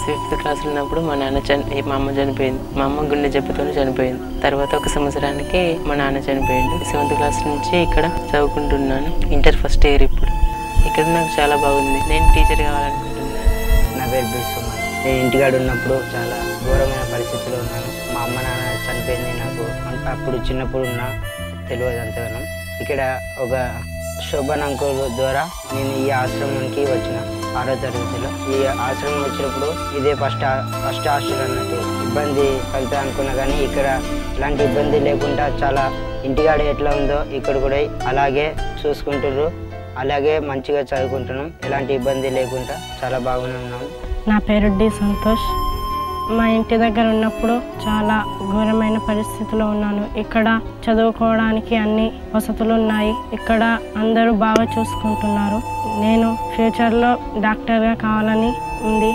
Fifth class ఉన్నప్పుడు మా అమ్మ చనిపోయింది. మా అమ్మ గుండె జబ్బుతోనే చనిపోయింది. తర్వాత ఒక సంవత్సరానికి మా నాన్న చనిపోయింది. 7th క్లాస్ నుంచి ఇక్కడ చదువుకుంటున్నాను. Inter first year. ఇప్పుడు ఇక్కడ నాకు చాలా బాగుంది. నేను టీచర్ కావాలనుకుంటున్నాను. నా పేరు బిల్సుమన్. నేను ఇంటికాడ ఉన్నప్పుడు చాలా ఘోరమైన పరిస్థితిలో ఉన్నాను. మా అమ్మ నాన్న చనిపోయింది. నాకు అప్పుడు చిన్నప్పుడు తెలియదు అంతగానో. ఇక్కడ ఒక శోభన్ అంకుల్ ద్వారా నేను ఈ ఆశ్రమానికి వచ్చిన 6వ తరగతిలో. ఈ ఆశ్రమం వచ్చినప్పుడు ఇదే ఫస్ట్ హాస్టల్ అన్నట్టు. ఇబ్బంది కలిపి అనుకున్నా కానీ ఇక్కడ ఇలాంటి ఇబ్బంది లేకుండా చాలా ఇంటికాడ ఎట్లా ఉందో ఇక్కడ కూడా అలాగే చూసుకుంటున్నారు. అలాగే మంచిగా చదువుకుంటున్నాం. ఎలాంటి ఇబ్బంది లేకుండా చాలా బాగానే ఉన్నాం. నా పేరు డి సంతోష్. మా ఇంటి దగ్గర ఉన్నప్పుడు చాలా ఘోరమైన పరిస్థితిలో ఉన్నాను. ఇక్కడ చదువుకోవడానికి అన్ని వసతులు ఉన్నాయి. ఇక్కడ అందరూ బాగా చూసుకుంటున్నారు. నేను ఫ్యూచర్లో డాక్టర్గా కావాలని ఉంది.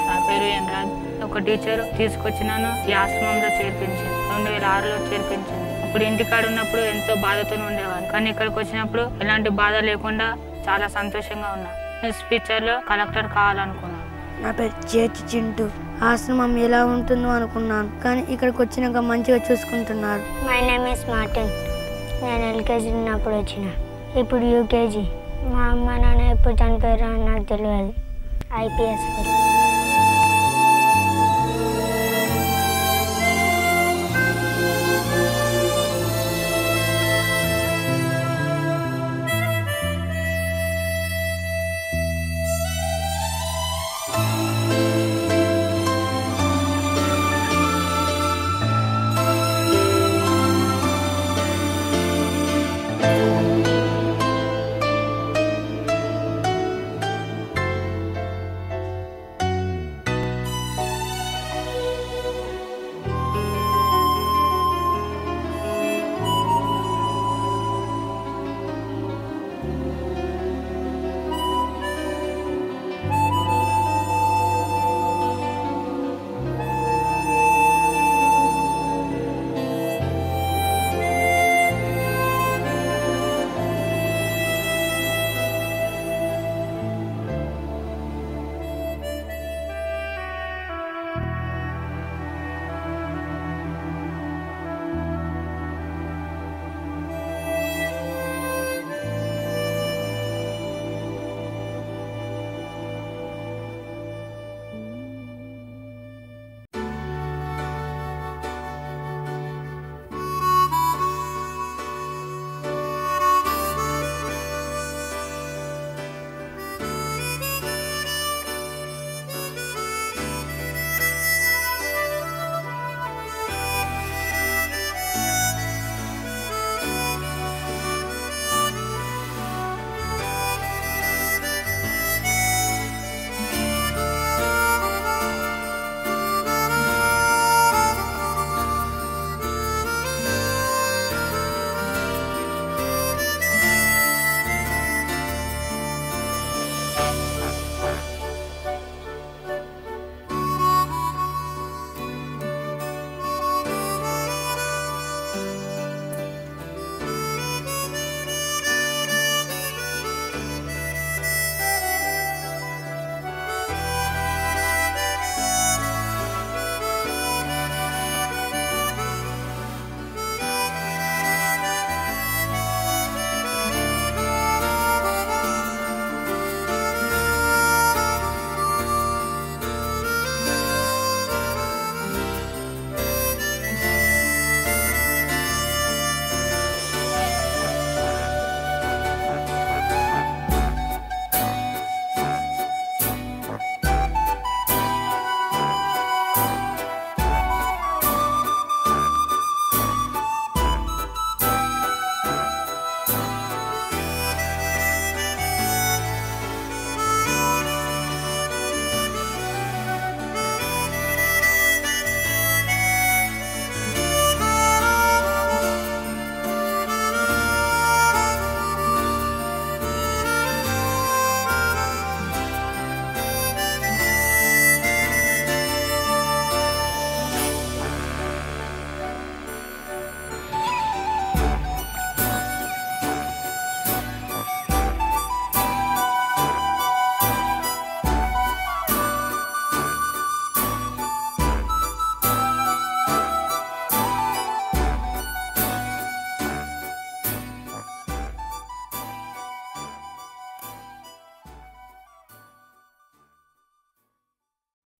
నా పేరు ఎన్రాజ్. ఒక టీచర్ తీసుకొచ్చినాను. ఈ ఆశ్రమంలో చేర్పించింది. 2006లో చేర్పించింది. ఇప్పుడు ఇంటికాడ ఉన్నప్పుడు ఎంతో బాధతో ఉండేవాడు. కానీ ఇక్కడికి వచ్చినప్పుడు ఎలాంటి బాధ లేకుండా చాలా సంతోషంగా ఉన్నా. నేను ఫ్యూచర్లో కలెక్టర్ కావాలనుకున్నాను. నా పేరు చేతి చింటూ. ఆశ్రమం ఎలా ఉంటుందో అనుకున్నాను, కానీ ఇక్కడికి వచ్చినాక మంచిగా చూసుకుంటున్నారు. My name is Martin. నేను ఎల్కేజీ ఉన్నప్పుడు వచ్చిన, ఇప్పుడు యూకేజీ. మా అమ్మ నాన్న ఎప్పుడు చనిపోయారో అని నాకు తెలియదు. IPS